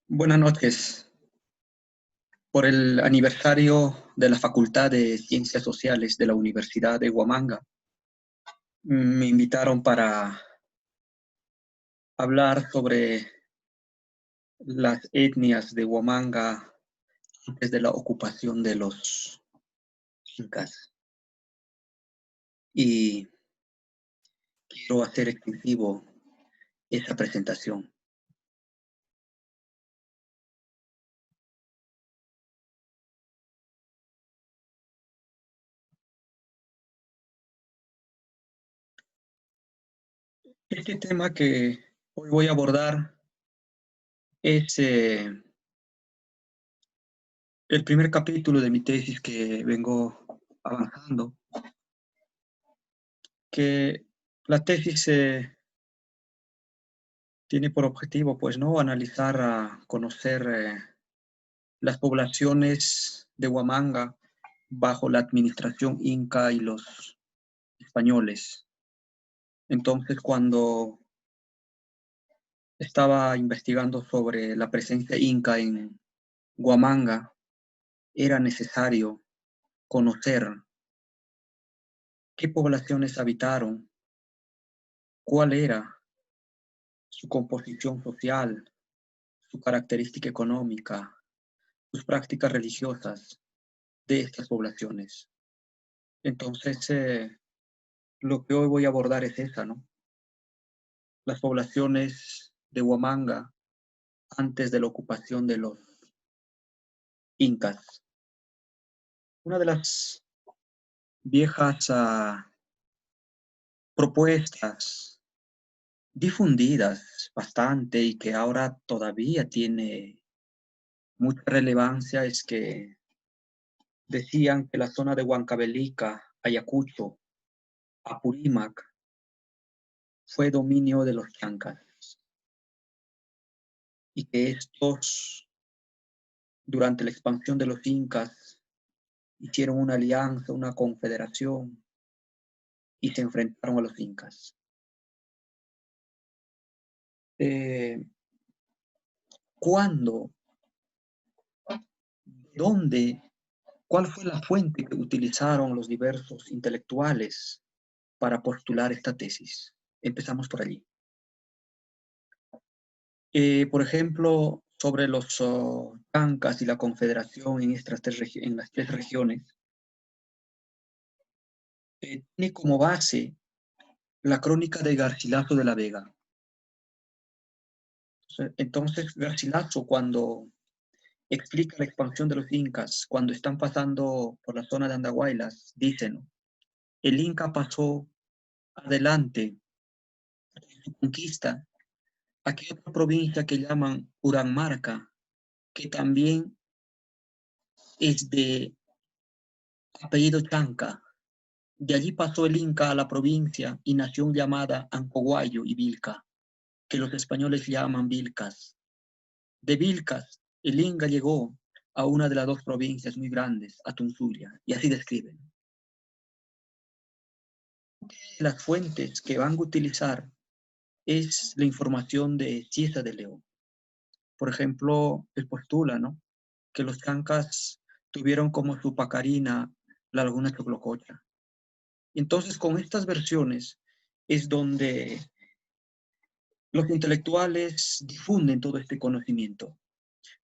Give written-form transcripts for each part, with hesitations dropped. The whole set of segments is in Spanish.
Buenas noches. Por el aniversario de la Facultad de Ciencias Sociales de la Universidad de Huamanga, me invitaron para hablar sobre las etnias de Huamanga antes de la ocupación de los incas. Y quiero hacer exclusivo esa presentación. Este tema que hoy voy a abordar es el primer capítulo de mi tesis que vengo avanzando, que la tesis tiene por objetivo, pues, ¿no? Analizar, conocer las poblaciones de Huamanga bajo la administración inca y los españoles. Entonces, cuando estaba investigando sobre la presencia inca en Huamanga, era necesario conocer qué poblaciones habitaron, cuál era su composición social, su característica económica, sus prácticas religiosas de estas poblaciones. Entonces, lo que hoy voy a abordar es esa, ¿no? Las poblaciones de Huamanga antes de la ocupación de los incas. Una de las viejas propuestas difundidas bastante y que ahora todavía tiene mucha relevancia es que decían que la zona de Huancavelica, Ayacucho, Apurímac, fue dominio de los chancas y que estos, durante la expansión de los incas, hicieron una alianza, una confederación y se enfrentaron a los incas. Eh, ¿Cuándo? ¿Dónde? ¿Cuál fue la fuente que utilizaron los diversos intelectuales para postular esta tesis? Empezamos por allí. Por ejemplo, sobre los chancas y la confederación en las tres regiones, tiene como base la crónica de Garcilaso de la Vega. Entonces, Garcilaso, cuando explica la expansión de los incas, cuando están pasando por la zona de Andahuaylas, dicen, el inca pasó adelante en su conquista a otra provincia que llaman Uranmarca, que también es de apellido Chanca. De allí pasó el Inca a la provincia y nación llamada Ancoguayo y Vilca, que los españoles llaman Vilcas. De Vilcas, el Inca llegó a una de las dos provincias muy grandes, a Tunzulia, y así describen. Las fuentes que van a utilizar es la información de Cieza de León. Por ejemplo, él postula, ¿no?, que los chancas tuvieron como su pacarina la laguna Choclococha. Entonces, con estas versiones es donde los intelectuales difunden todo este conocimiento.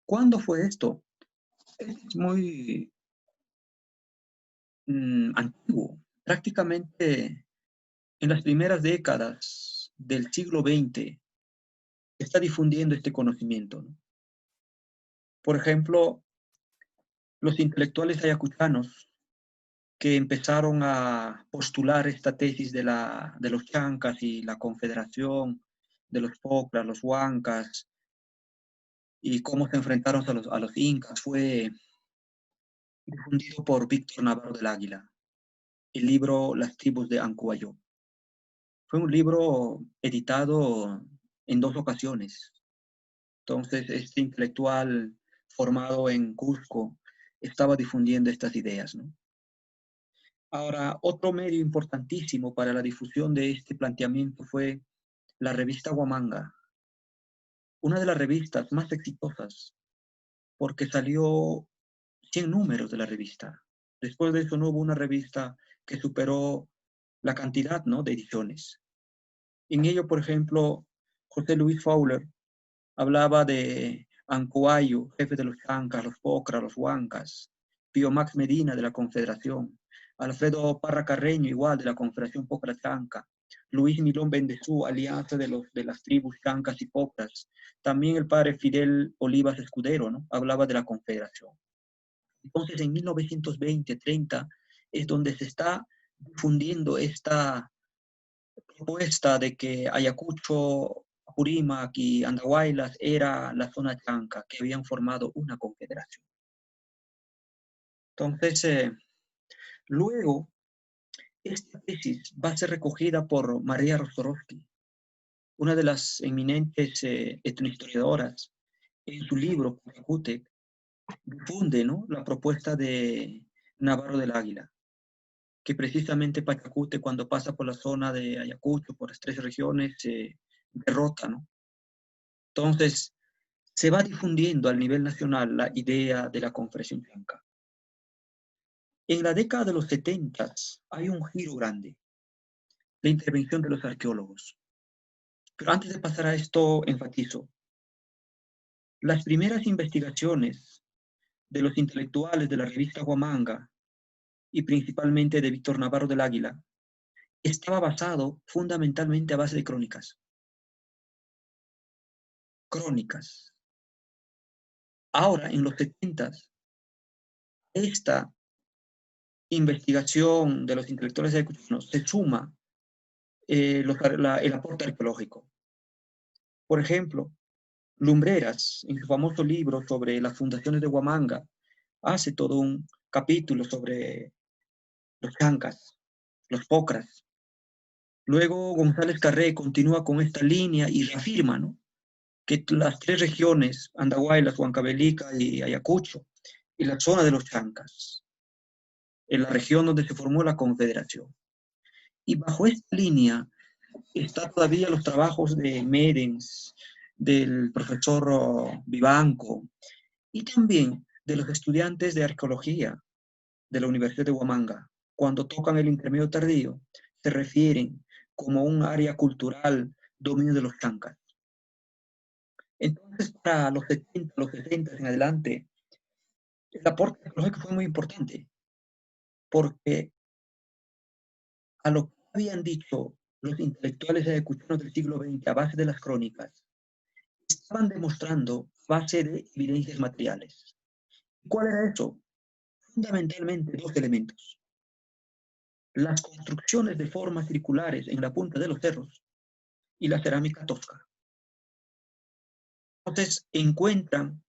¿Cuándo fue esto? Es muy antiguo. Prácticamente en las primeras décadas del siglo XX se está difundiendo este conocimiento, ¿no? Por ejemplo, los intelectuales ayacuchanos que empezaron a postular esta tesis de los chancas y la confederación de los pocras, los huancas, y cómo se enfrentaron a los incas, fue difundido por Víctor Navarro del Águila, el libro Las tribus de Ancuayo. Fue un libro editado en dos ocasiones. Entonces, este intelectual formado en Cusco estaba difundiendo estas ideas, ¿no? Ahora, otro medio importantísimo para la difusión de este planteamiento fue la revista Huamanga. una de las revistas más exitosas, porque salió 100 números de la revista. Después de eso no hubo una revista que superó la cantidad, ¿no?, de ediciones. En ello, por ejemplo, José Luis Fowler hablaba de Ancoayo, jefe de los Chancas, los Pocras, los Huancas, Pío Max Medina de la Confederación, Alfredo Parra Carreño igual de la Confederación Pocra Chanca, Luis Milón Bendezú, alianza de las tribus Chancas y Pocras. También el padre Fidel Olivas Escudero, ¿no?, hablaba de la Confederación. Entonces, en 1920-30 es donde se está difundiendo esta propuesta de que Ayacucho, Apurímac y Andahuaylas era la zona chanca, que habían formado una confederación. Entonces, luego, esta tesis va a ser recogida por María Rostorovsky, una de las eminentes etnohistoriadoras. En su libro, Pachacútec, difunde, ¿no?, la propuesta de Navarro del Águila, que precisamente Pachacútec, cuando pasa por la zona de Ayacucho, por las 3 regiones, se derrota, ¿no? Entonces, se va difundiendo al nivel nacional la idea de la Confederación Chanca. En la década de los 70 hay un giro grande, la intervención de los arqueólogos. Pero antes de pasar a esto, enfatizo, las primeras investigaciones de los intelectuales de la revista Huamanga y principalmente de Víctor Navarro del Águila estaba basado fundamentalmente a base de crónicas. Crónicas. Ahora, en los 70, esta investigación de los intelectuales ayacuchanos se suma el aporte arqueológico. Por ejemplo, Lumbreras, en su famoso libro sobre las fundaciones de Huamanga, hace todo un capítulo sobre los chancas, los pocras. Luego González Carré continúa con esta línea y reafirma, ¿no?, que las 3 regiones, Andahuaylas, Huancavelica y Ayacucho, y la zona de los chancas, en la región donde se formó la Confederación. Y bajo esta línea está todavía los trabajos de Merens, del profesor Vivanco, y también de los estudiantes de arqueología de la Universidad de Huamanga. Cuando tocan el intermedio tardío, se refieren como un área cultural, dominio de los chancas. Entonces, para los 70, los 60 en adelante, el aporte arqueológico fue muy importante, porque a lo que habían dicho los intelectuales ayacuchanos del siglo XX a base de las crónicas, estaban demostrando base de evidencias materiales. ¿Cuál era eso? Fundamentalmente 2 elementos. Las construcciones de formas circulares en la punta de los cerros y la cerámica tosca. Entonces encuentran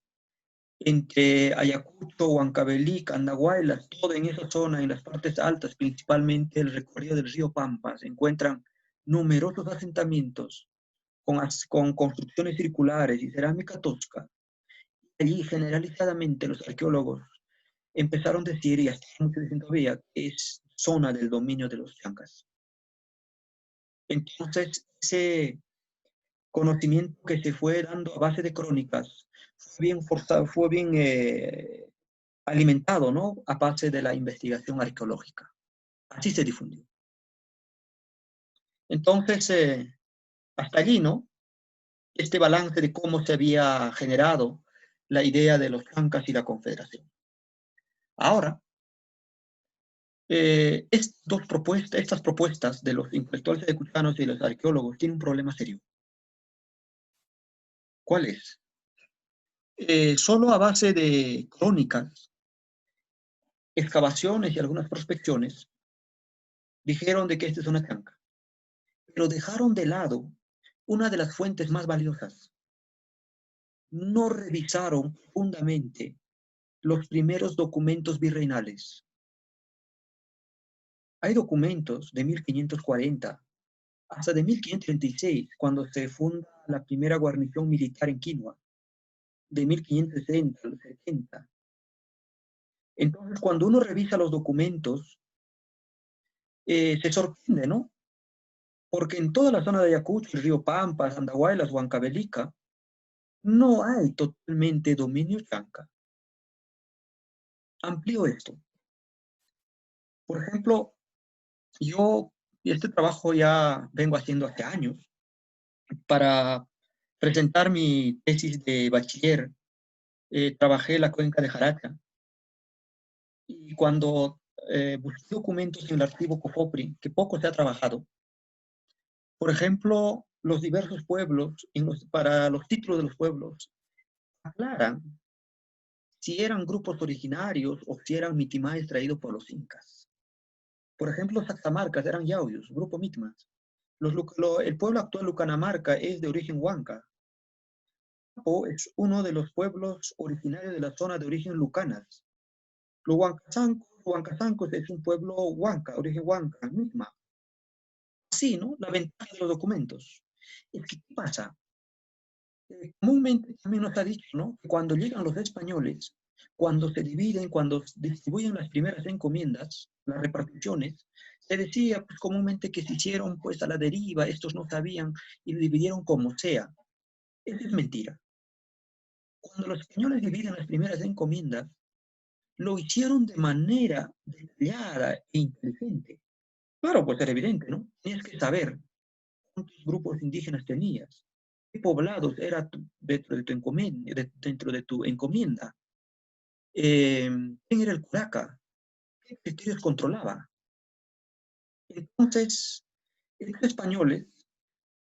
entre Ayacucho, Huancavelica, Andahuaylas, todo en esa zona, en las partes altas, principalmente el recorrido del río Pampa, se encuentran numerosos asentamientos con construcciones circulares y cerámica tosca. Allí generalizadamente los arqueólogos empezaron a decir, y hasta muchos dicen todavía, que es zona del dominio de los chancas. Entonces, ese conocimiento que se fue dando a base de crónicas fue bien forzado, fue bien alimentado, ¿no?, a base de la investigación arqueológica. Así se difundió. Entonces, hasta allí, ¿no?, este balance de cómo se había generado la idea de los chancas y la confederación. Ahora, estas propuestas de los intelectuales ayacuchanos y los arqueólogos tienen un problema serio. ¿Cuál es? Solo a base de crónicas, excavaciones y algunas prospecciones, dijeron de que esta es una chanca, pero dejaron de lado una de las fuentes más valiosas. No revisaron profundamente los primeros documentos virreinales. Hay documentos de 1540 hasta de 1536, cuando se funda la primera guarnición militar en Quinua, de 1560 al 70. Entonces, cuando uno revisa los documentos, se sorprende, ¿no? Porque en toda la zona de Ayacucho, el río Pampas, Andahuaylas, Huancavelica, no hay totalmente dominio chanca. Amplío esto. Por ejemplo, yo este trabajo ya vengo haciendo hace años para presentar mi tesis de bachiller. Trabajé en la cuenca de Jaracha y cuando busqué documentos en el archivo COFOPRI, que poco se ha trabajado, por ejemplo, los diversos pueblos, para los títulos de los pueblos, aclaran si eran grupos originarios o si eran mitimaes traídos por los incas. Por ejemplo, Saxamarcas eran yauyos, grupo mitmas. El pueblo actual Lucanamarca es de origen huanca. Chapo es uno de los pueblos originarios de la zona de origen lucanas. Los huancazancos es un pueblo huanca, origen huanca, mitma. Así, ¿no? La ventaja de los documentos. Es que, ¿qué pasa? Comúnmente también nos ha dicho, ¿no? Que cuando llegan los españoles, cuando se dividen, cuando distribuyen las primeras encomiendas, las reparticiones, se decía pues, comúnmente que se hicieron pues a la deriva, estos no sabían y lo dividieron como sea. Eso es mentira. Cuando los españoles dividen las primeras encomiendas, lo hicieron de manera detallada e inteligente. Claro, pues era evidente, ¿no? Tenías que saber cuántos grupos indígenas tenías, qué poblados era dentro de tu encomienda, quién era el curaca, qué criterios controlaba. Entonces, los españoles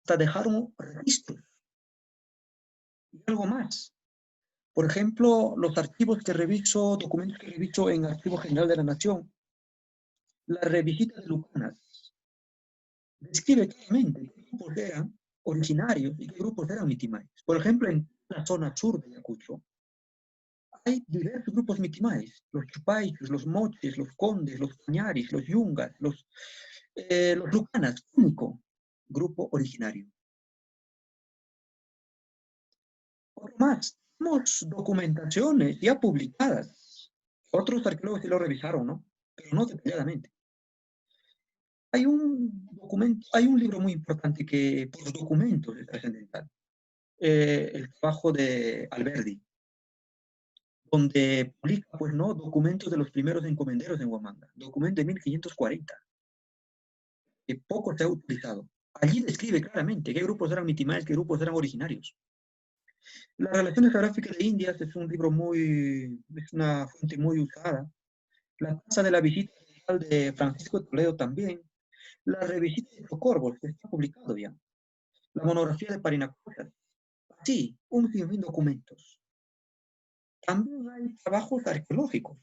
hasta dejaron registros y algo más. Por ejemplo, los archivos que reviso, documentos que reviso en Archivo General de la Nación, la revisita de Lucanas, describe claramente qué grupos eran originarios y qué grupos eran mitimayos. Por ejemplo, en la zona sur de Ayacucho, hay diversos grupos mitimayos, los chupaichos, los moches, los condes, los cañaris, los yungas, los lucanas, único grupo originario. Por más, tenemos documentaciones ya publicadas. Otros arqueólogos sí lo revisaron, ¿no? Pero no detalladamente. Hay un libro muy importante que, por los documentos, es trascendental. El trabajo de Alberdi, donde publica, pues, ¿no? Documentos de los primeros encomenderos en Huamanga. Documento de 1540, que poco se ha utilizado. Allí describe claramente qué grupos eran mitimaes, qué grupos eran originarios. Las relaciones geográficas de Indias es un libro es una fuente muy usada. La tasa de la visita de Francisco de Toledo también. La revisita de Socorro, que está publicado ya. La monografía de Parinacota. Sí, un sinfín de documentos. También hay trabajos arqueológicos.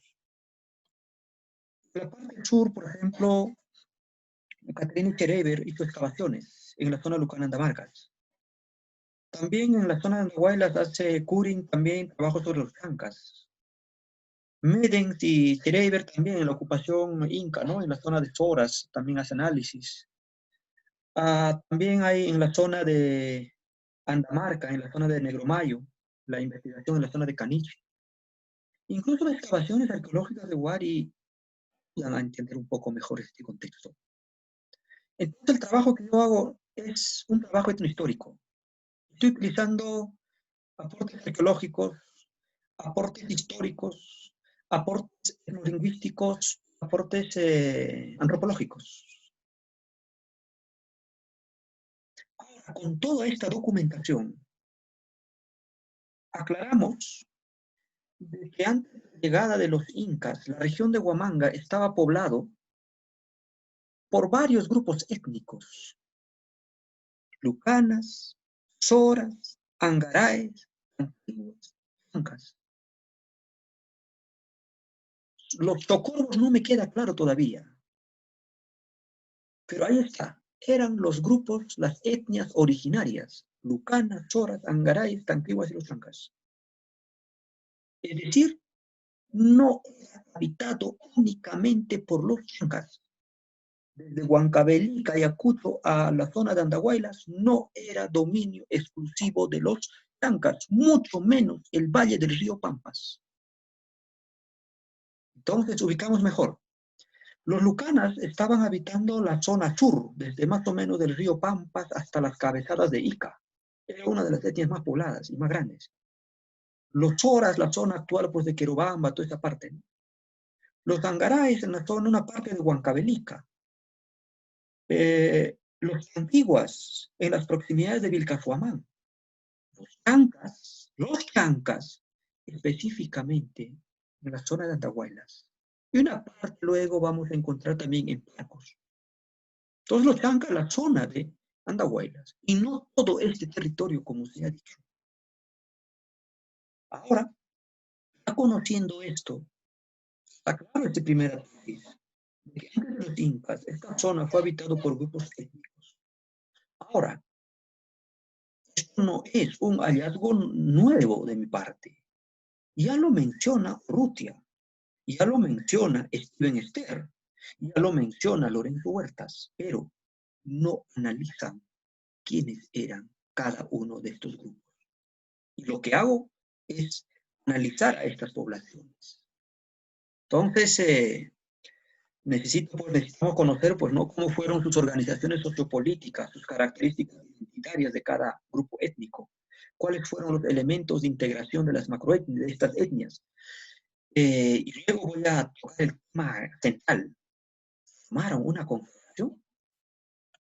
En la parte sur, por ejemplo, Caterina Cherever hizo excavaciones en la zona de Lucanandamarcas. También en la zona de Andahuaylas hace Curin también trabajos sobre los chancas. Medens y Cherever también en la ocupación inca, ¿no? En la zona de Foras también hace análisis. También hay en la zona de Andamarca, en la zona de Negromayo, la investigación en la zona de Caniche. Incluso las excavaciones arqueológicas de Huari ayudan a entender un poco mejor este contexto. Entonces el trabajo que yo hago es un trabajo etnohistórico. Estoy utilizando aportes arqueológicos, aportes históricos, aportes etnolingüísticos, aportes antropológicos. Ahora, con toda esta documentación, aclaramos de que antes de la llegada de los incas, la región de Huamanga estaba poblado por varios grupos étnicos: lucanas, soras, angaraes, antiguos, incas. Los socorros no me queda claro todavía, pero ahí está. Eran los grupos, las etnias originarias: lucanas, soras, angaraes, antiguas y los chancas. Es decir, no era habitado únicamente por los chancas. Desde Huancavelica, Ayacucho a la zona de Andahuaylas, no era dominio exclusivo de los chancas, mucho menos el valle del río Pampas. Entonces ubicamos mejor. Los lucanas estaban habitando la zona sur, desde más o menos del río Pampas hasta las cabezadas de Ica. era una de las etnias más pobladas y más grandes. Los choras, la zona actual pues, de Querobamba, toda esa parte, ¿no? Los angaraes en la zona, una parte de Huancavelica. Los antiguas en las proximidades de Vilcashuamán. Los chancas, específicamente en la zona de Andahuaylas. Y una parte luego vamos a encontrar también en Pacos. Todos los chancas, la zona de Andahuaylas. Y no todo este territorio, como se ha dicho. Ahora, ya conociendo esto, aclaro este primer análisis, de que antes de los incas, esta zona fue habitada por grupos étnicos. Ahora, esto no es un hallazgo nuevo de mi parte. Ya lo menciona Urrutia, ya lo menciona Steven Ester, ya lo menciona Lorenzo Huertas, pero no analizan quiénes eran cada uno de estos grupos. Y lo que hago es analizar a estas poblaciones. Entonces, necesitamos conocer, pues, ¿no?, cómo fueron sus organizaciones sociopolíticas, sus características identitarias de cada grupo étnico, cuáles fueron los elementos de integración de las macroetnias, de estas etnias. Y luego voy a tocar el tema central. ¿Formaron una confederación?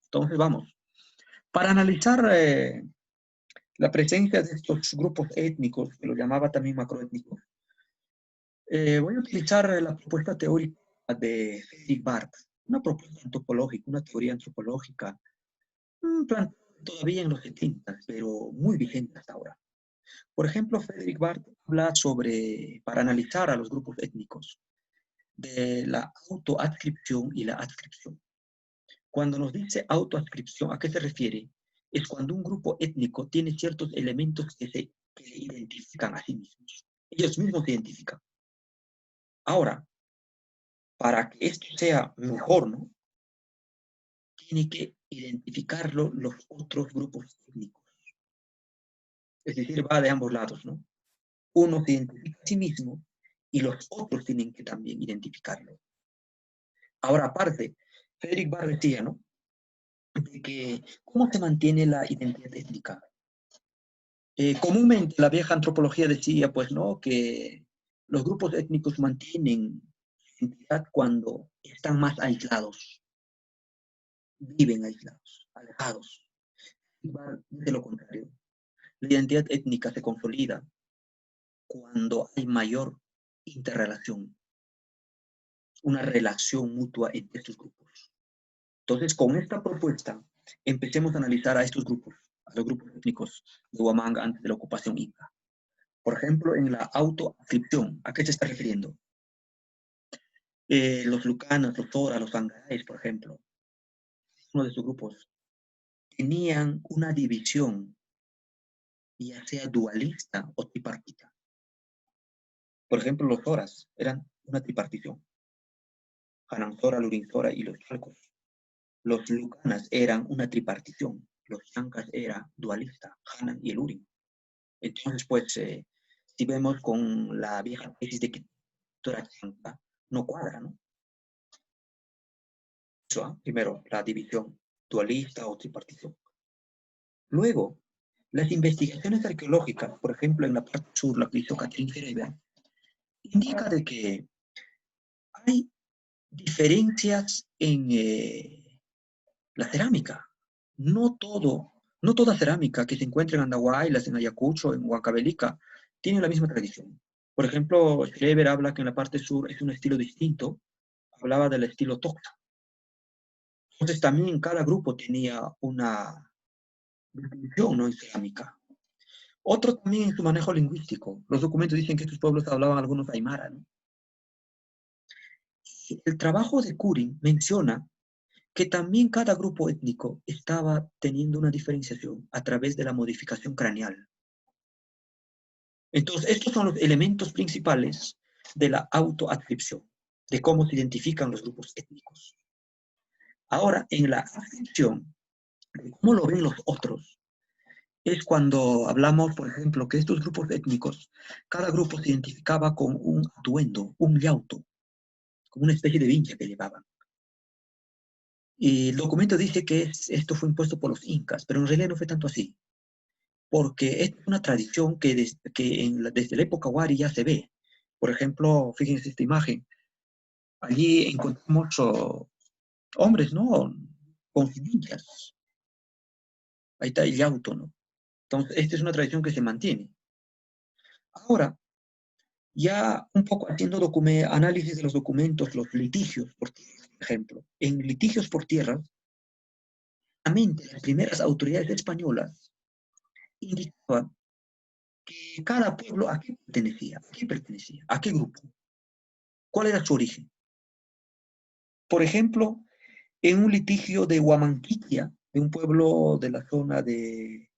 Entonces, vamos. Para analizar la presencia de estos grupos étnicos, que lo llamaba también macroétnicos, voy a utilizar la propuesta teórica de Fredrik Barth, una propuesta antropológica, una teoría antropológica, todavía en los 70, pero muy vigente hasta ahora. Por ejemplo, Fredrik Barth habla sobre, para analizar a los grupos étnicos, de la autoadscripción y la adscripción. Cuando nos dice autoadscripción, ¿a qué se refiere? Es cuando un grupo étnico tiene ciertos elementos que le identifican a sí mismos. Ellos mismos se identifican. Ahora, para que esto sea mejor, ¿no?, tiene que identificarlo los otros grupos étnicos. Es decir, va de ambos lados, ¿no? Uno se identifica a sí mismo y los otros tienen que también identificarlo. Ahora, aparte, Fredrik Barr decía, ¿no?, de que cómo se mantiene la identidad étnica. Comúnmente la vieja antropología decía, pues, ¿no?, que los grupos étnicos mantienen su identidad cuando están más aislados, viven aislados, alejados. De lo contrario, la identidad étnica se consolida cuando hay mayor interrelación, una relación mutua entre estos grupos. Entonces, con esta propuesta, empecemos a analizar a estos grupos, a los grupos étnicos de Huamanga antes de la ocupación inca. Por ejemplo, en la autoadscripción, ¿a qué se está refiriendo? Los lucanos, los toras, los angaraes, por ejemplo, uno de sus grupos, tenían una división, ya sea dualista o tripartita. Por ejemplo, los toras eran una tripartición. Hananzora, Lurinzora y los chalcos. Los lucanas eran una tripartición. Los chancas era dualista, Hanan y el Urin. Entonces, pues, si vemos con la vieja tesis de que Tora chanca, no cuadra, ¿no? Eso, ¿eh? Primero, la división dualista o tripartición. Luego, las investigaciones arqueológicas, por ejemplo, en la parte sur, la que hizo Catherine Ferreira, indica de que hay diferencias en la cerámica. No toda cerámica que se encuentra en Andahuaylas, en Ayacucho, en Huancavelica, tiene la misma tradición. Por ejemplo, Schreber habla que en la parte sur es un estilo distinto, hablaba del estilo Toxa. Entonces también cada grupo tenía una definición, ¿no?, en cerámica. Otro también en su manejo lingüístico. Los documentos dicen que estos pueblos hablaban algunos aymara, ¿no? El trabajo de Curin menciona que también cada grupo étnico estaba teniendo una diferenciación a través de la modificación craneal. Entonces, estos son los elementos principales de la autoadscripción, de cómo se identifican los grupos étnicos. Ahora, en la adscripción, de cómo lo ven los otros, es cuando hablamos, por ejemplo, que estos grupos étnicos, cada grupo se identificaba con un atuendo, un llauto, como una especie de vincha que llevaban. Y el documento dice que esto fue impuesto por los incas, pero en realidad no fue tanto así. porque es una tradición que, desde la época Wari ya se ve. Por ejemplo, fíjense esta imagen. Allí encontramos hombres, ¿no? Con cinillas. Ahí está el auto, ¿no? Entonces, esta es una tradición que se mantiene. Ahora, ya un poco haciendo análisis de los documentos, los litigios por tierra, por ejemplo. En litigios por tierra, las primeras autoridades españolas indicaban que cada pueblo a qué pertenecía, a qué grupo, cuál era su origen. Por ejemplo, en un litigio de Huamanquiquia, de un pueblo de la zona del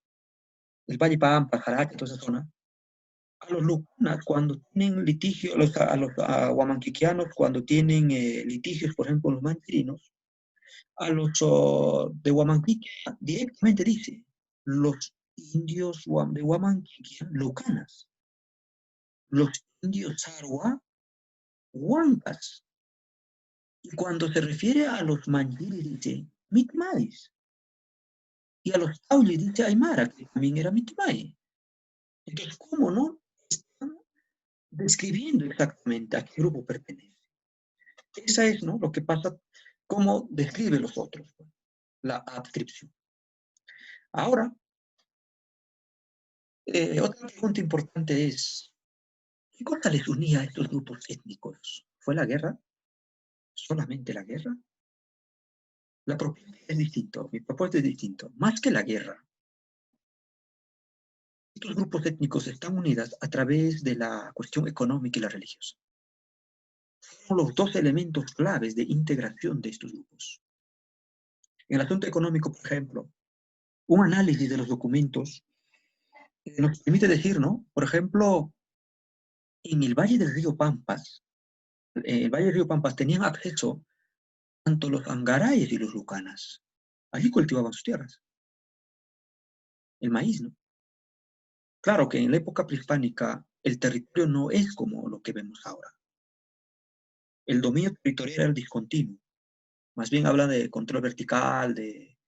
Valle Pampa, Jaraque, toda esa zona, a los lucanas, cuando tienen litigio, a los huamanquiquianos, cuando tienen litigios, por ejemplo, los manchirinos, a los de Huamanquiquia directamente dice, los indios de Huamanquiquia, lucanas, los indios Sarua, huancas. Y cuando se refiere a los manchiris, dice mitmais. Y a los taulis dice aymara, que también era mitmai. Entonces, ¿cómo no? Están describiendo exactamente a qué grupo pertenece. Esa es, ¿no? Lo que pasa, cómo describe los otros, ¿no? La adscripción. Ahora, otra pregunta importante es, ¿qué cosa les unía a estos grupos étnicos? ¿Fue la guerra? ¿Solamente la guerra? La propuesta es distinto, mi propuesta es distinto. Más que la guerra, estos grupos étnicos están unidos a través de la cuestión económica y la religiosa. Son los dos elementos claves de integración de estos grupos. En el asunto económico, por ejemplo, un análisis de los documentos nos permite decir, ¿no? Por ejemplo, en el Valle del Río Pampas, el Valle del Río Pampas tenían acceso tanto los angarayes y los lucanas. Allí cultivaban sus tierras. El maíz, ¿no? Claro que en la época prehispánica el territorio no es como lo que vemos ahora. El dominio territorial era el discontinuo. Más bien habla de control vertical, de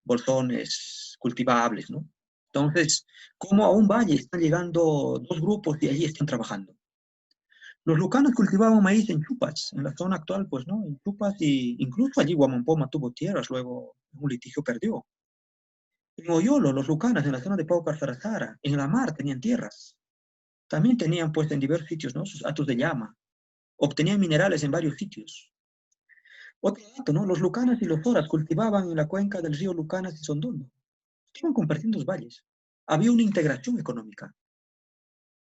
bolsones cultivables, ¿no? Entonces, ¿cómo a un valle están llegando dos grupos y allí están trabajando? Los lucanos cultivaban maíz en Chupas, en la zona actual, pues, ¿no? En Chupas, y incluso allí Guamampoma tuvo tierras, luego en un litigio perdió. En Oyolo, los lucanas, en la zona de Paucar Sarazara, en la mar tenían tierras. También tenían, pues, en diversos sitios, ¿no? Sus hatos de llama. Obtenían minerales en varios sitios. Otro dato, ¿no? Los lucanas y los oras cultivaban en la cuenca del río Lucanas y Sondono. Estaban compartiendo los valles. Había una integración económica.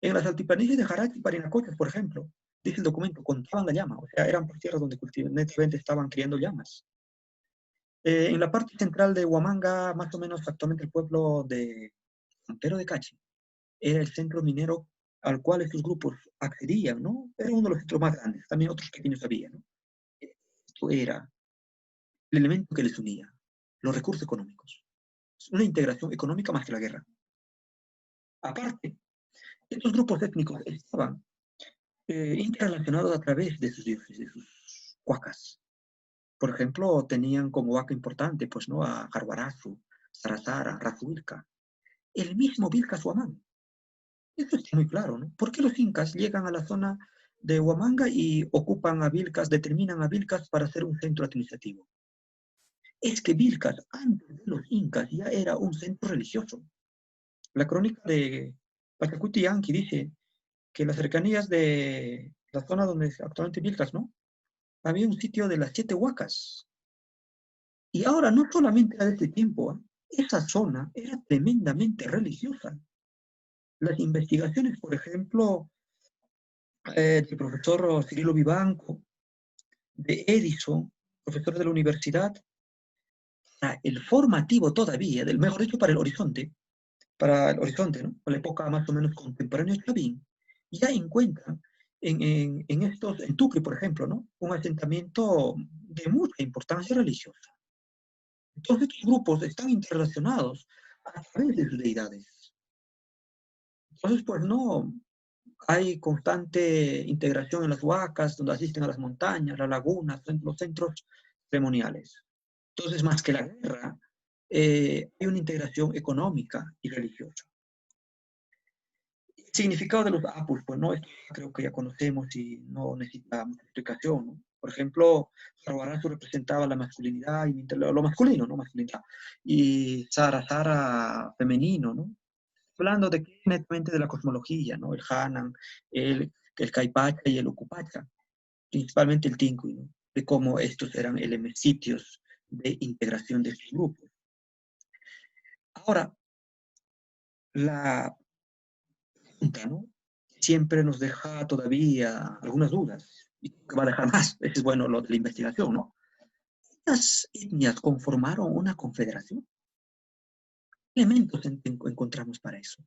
En las altiplanicies de Jaraque y Parinacochas, por ejemplo, dice el documento, contaban la llama, o sea, eran por tierras donde netamente estaban criando llamas. En la parte central de Huamanga, más o menos actualmente el pueblo de Montero de Cachi, era el centro minero al cual estos grupos accedían, ¿no? Era uno de los centros más grandes, también otros pequeños había, ¿no? Esto era el elemento que les unía, los recursos económicos. Una integración económica más que la guerra. Aparte, estos grupos étnicos estaban interrelacionados a través de sus dioses, de sus huacas. Por ejemplo, tenían como huaca importante, pues, ¿no? A Jarguarazu, Sarazara, Razuilca, el mismo Vilcas Huamán. Eso está muy claro, ¿no? ¿Por qué los incas llegan a la zona de Huamanga y ocupan a Vilcas, determinan a Vilcas para ser un centro administrativo? Es que Vilcas, antes de los incas, ya era un centro religioso. La crónica de Pachacuti Yanqui dice que en las cercanías de la zona donde actualmente Vilcas, ¿no? Había un sitio de las 7 huacas. Y ahora no solamente era de este tiempo, ¿eh? Esa zona era tremendamente religiosa. Las investigaciones, por ejemplo, del profesor Cirilo Vivanco, de Edison, profesor de la universidad, el formativo todavía, mejor dicho, para el horizonte, ¿no? Para la época más o menos contemporánea de Chavín, ya encuentran en Tucre, por ejemplo, ¿no? Un asentamiento de mucha importancia religiosa. Entonces, estos grupos están interrelacionados a través de sus deidades. Entonces, pues no hay constante integración en las huacas, donde asisten a las montañas, las lagunas, los centros ceremoniales. Entonces, más que la guerra, hay una integración económica y religiosa. significado de los apus, pues no, esto creo que ya conocemos y no necesita mucha explicación, ¿no? Por ejemplo, Sarwarazu representaba la masculinidad, y lo masculino, ¿no? Masculinidad. Y Sara femenino, ¿no? Hablando de netamente de la cosmología, ¿no? El Hanan, el Kaipacha y el Ukupacha, principalmente el Tinkui, ¿no? De cómo estos eran sitios de integración de estos grupos. Ahora, la pregunta, ¿no? Siempre nos deja todavía algunas dudas, y que va a dejar más, eso es bueno lo de la investigación, ¿no? ¿Estas etnias conformaron una confederación? ¿Qué elementos encontramos para eso?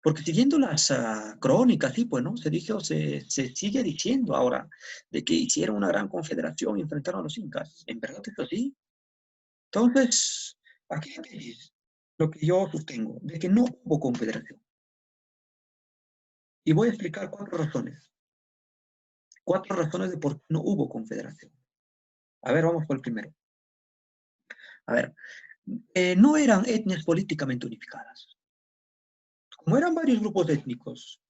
Porque siguiendo las crónicas, sí, pues, ¿no? Se sigue diciendo ahora de que hicieron una gran confederación y enfrentaron a los incas. ¿En verdad es así? Entonces, aquí es lo que yo sostengo, de que no hubo confederación. Y voy a explicar 4 razones. 4 razones de por qué no hubo confederación. A ver, vamos por el primero. A ver, no eran etnias políticamente unificadas. Como eran varios grupos étnicos,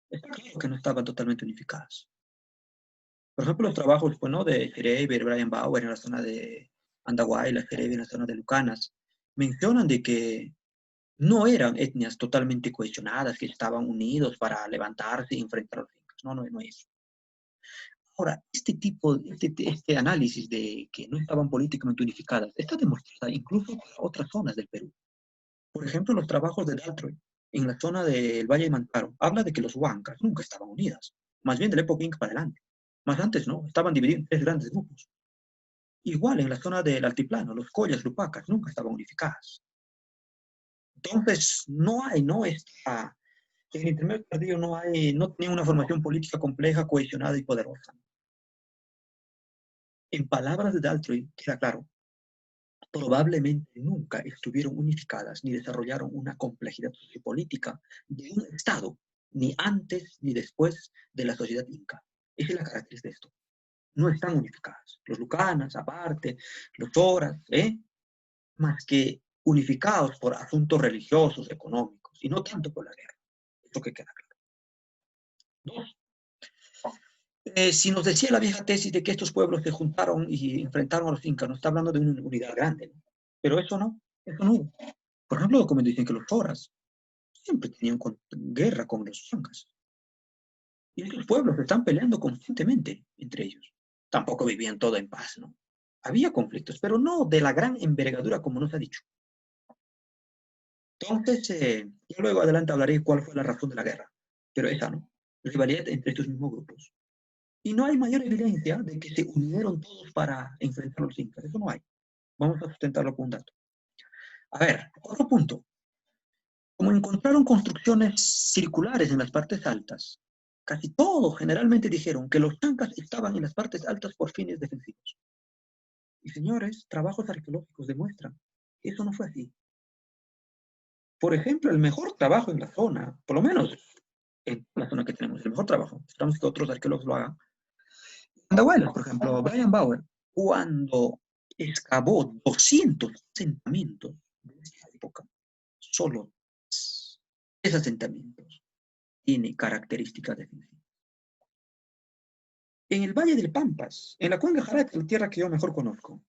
está claro que no estaban totalmente unificadas. Por ejemplo, los trabajos pues, ¿no? de Schreiber, Brian Bauer en la zona de Andahuayla, Schreiber en la zona de Lucanas, mencionan de que no eran etnias totalmente cohesionadas, que estaban unidos para levantarse y enfrentar a los incas. No, no, no es eso. Ahora, este análisis de que no estaban políticamente unificadas, está demostrado incluso para otras zonas del Perú. Por ejemplo, los trabajos de Daltrey en la zona del Valle de Mantaro, habla de que los huancas nunca estaban unidas, más bien de la época inca para adelante. Más antes, ¿no? Estaban divididos en 3 grandes grupos. Igual en la zona del altiplano, los collas, lupacas, nunca estaban unificadas. Entonces, no está, en el intermedio tardío no tenía una formación política compleja, cohesionada y poderosa. En palabras de Daltrey, queda claro, probablemente nunca estuvieron unificadas ni desarrollaron una complejidad sociopolítica de un Estado, ni antes ni después de la sociedad inca. Esa es la característica de esto. No están unificadas. Los lucanas, aparte, los toras, más que unificados por asuntos religiosos, económicos, y no tanto por la guerra. Esto que queda claro. Dos, si nos decía la vieja tesis de que estos pueblos se juntaron y enfrentaron a los incas, no está hablando de una unidad grande, ¿no? Pero eso no hubo. Por ejemplo, como dicen que los toras siempre tenían guerra con los incas. Y estos pueblos están peleando constantemente entre ellos. Tampoco vivían todo en paz, ¿no? Había conflictos, pero no de la gran envergadura como nos ha dicho. Entonces, yo luego adelante hablaré cuál fue la razón de la guerra. Pero esa, ¿no? Rivalidad entre estos mismos grupos. Y no hay mayor evidencia de que se unieron todos para enfrentar a los incas. Eso no hay. Vamos a sustentarlo con un dato. A ver, otro punto. Como encontraron construcciones circulares en las partes altas, casi todos generalmente dijeron que los chancas estaban en las partes altas por fines defensivos. Y señores, trabajos arqueológicos demuestran que eso no fue así. Por ejemplo, el mejor trabajo en la zona, por lo menos en la zona que tenemos, el mejor trabajo, esperamos que otros arqueólogos lo hagan. Andahuaylas, por ejemplo, Brian Bauer, cuando excavó 200 asentamientos de esa época, solo 3 asentamientos tiene características defensivas. En el Valle del Pampas, en la Cuenca Jaraca, la tierra que yo mejor conozco,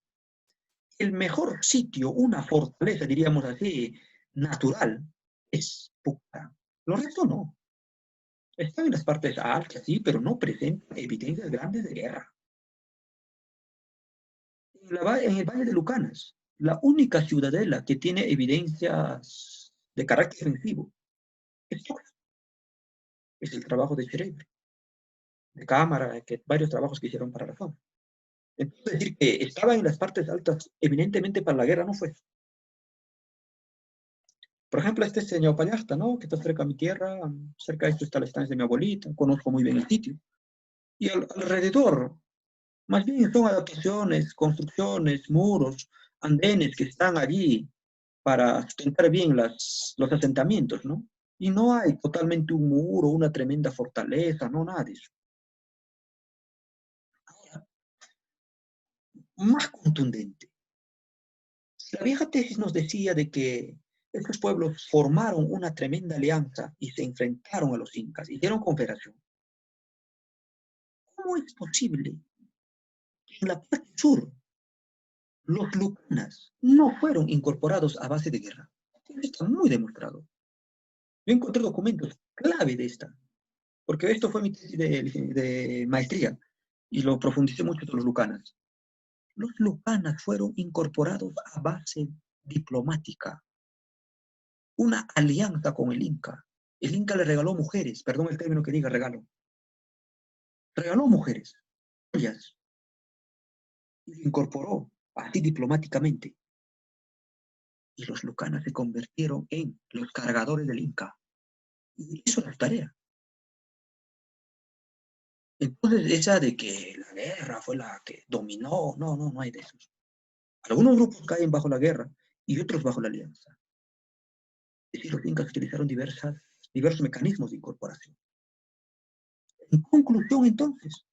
el mejor sitio, una fortaleza, diríamos así, natural, es Pucallpa. Lo resto no. Están en las partes altas, sí, pero no presentan evidencias grandes de guerra. En el Valle de Lucanas, la única ciudadela que tiene evidencias de carácter defensivo es el trabajo de Schreiber, de cámara, varios trabajos que hicieron para la zona. Entonces, decir que estaba en las partes altas eminentemente para la guerra no fue. Por ejemplo, este señor Payasta, ¿no? Que está cerca de mi tierra, cerca de esto está la estancia de mi abuelita, conozco muy bien el sitio. Y alrededor, más bien son adaptaciones, construcciones, muros, andenes que están allí para sustentar bien los asentamientos, ¿no? Y no hay totalmente un muro, una tremenda fortaleza, no, nada de eso. Ahora, más contundente. La vieja tesis nos decía de que Estos pueblos formaron una tremenda alianza y se enfrentaron a los incas, hicieron confederación. ¿Cómo es posible que en la parte sur los lucanas no fueron incorporados a base de guerra? Está muy demostrado. Yo encontré documentos clave de esta, porque esto fue mi tesis de maestría y lo profundicé mucho de los lucanas. Los lucanas fueron incorporados a base diplomática, una alianza con el Inca. El Inca le regaló mujeres, perdón el término que diga regalo, regaló mujeres, ellas, y se incorporó así diplomáticamente. Y los lucanas se convirtieron en los cargadores del Inca. Y eso es su tarea. Entonces, esa de que la guerra fue la que dominó, no hay de eso. Algunos grupos caen bajo la guerra y otros bajo la alianza. Es decir, los incas utilizaron diversos mecanismos de incorporación. En conclusión, entonces,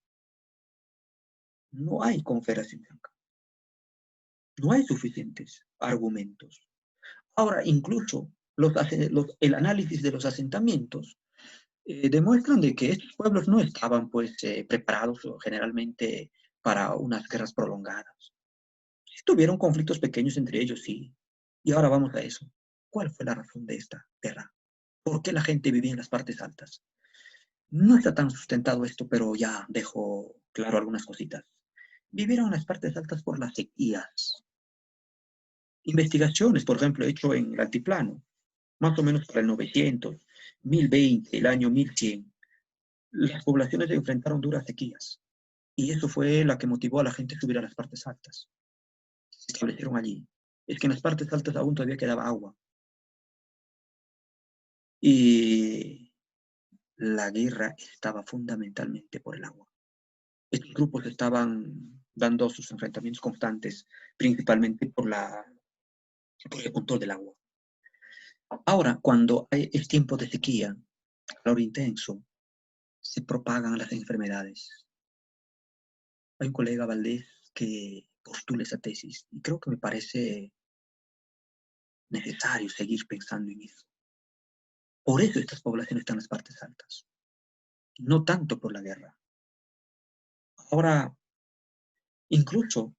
no hay confederación blanca. No hay suficientes argumentos. Ahora, incluso el análisis de los asentamientos demuestran de que estos pueblos no estaban pues preparados generalmente para unas guerras prolongadas. Tuvieron conflictos pequeños entre ellos, sí. Y ahora vamos a eso. ¿Cuál fue la razón de esta guerra? ¿Por qué la gente vivía en las partes altas? No está tan sustentado esto, pero ya dejo claro algunas cositas. Vivieron en las partes altas por las sequías. Investigaciones, por ejemplo, hecho en el altiplano, más o menos para el 900, 1020, el año 1100, las poblaciones se enfrentaron duras sequías. Y eso fue la que motivó a la gente a subir a las partes altas. Se establecieron allí. Es que en las partes altas aún todavía quedaba agua. Y la guerra estaba fundamentalmente por el agua. Estos grupos estaban dando sus enfrentamientos constantes, principalmente por el control del agua. Ahora, cuando es tiempo de sequía, calor intenso, se propagan las enfermedades. Hay un colega Valdés que postula esa tesis y creo que me parece necesario seguir pensando en eso. Por eso estas poblaciones están en las partes altas, no tanto por la guerra. Ahora, incluso,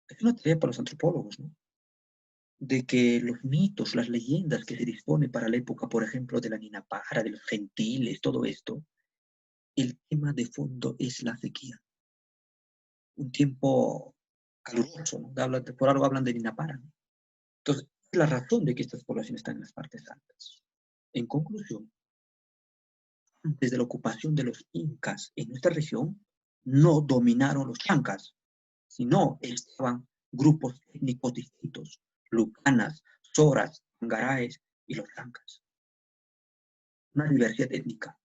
es una tarea para los antropólogos, ¿no? De que los mitos, las leyendas que se dispone para la época, por ejemplo, de la Ninapara, de los gentiles, todo esto, el tema de fondo es la sequía. Un tiempo caluroso, ¿no? Por algo hablan de Ninapara, ¿no? Entonces, es la razón de que estas poblaciones están en las partes altas. En conclusión, antes de la ocupación de los incas en nuestra región, no dominaron los chancas, sino estaban grupos étnicos distintos, lucanas, soras, angaraes y los chancas. Una diversidad étnica.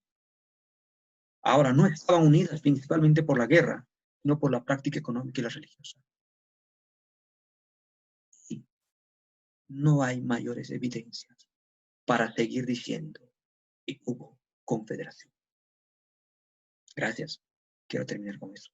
Ahora, no estaban unidas principalmente por la guerra, sino por la práctica económica y la religiosa. Sí, no hay mayores evidencias para seguir diciendo que hubo confederación. Gracias. Quiero terminar con eso.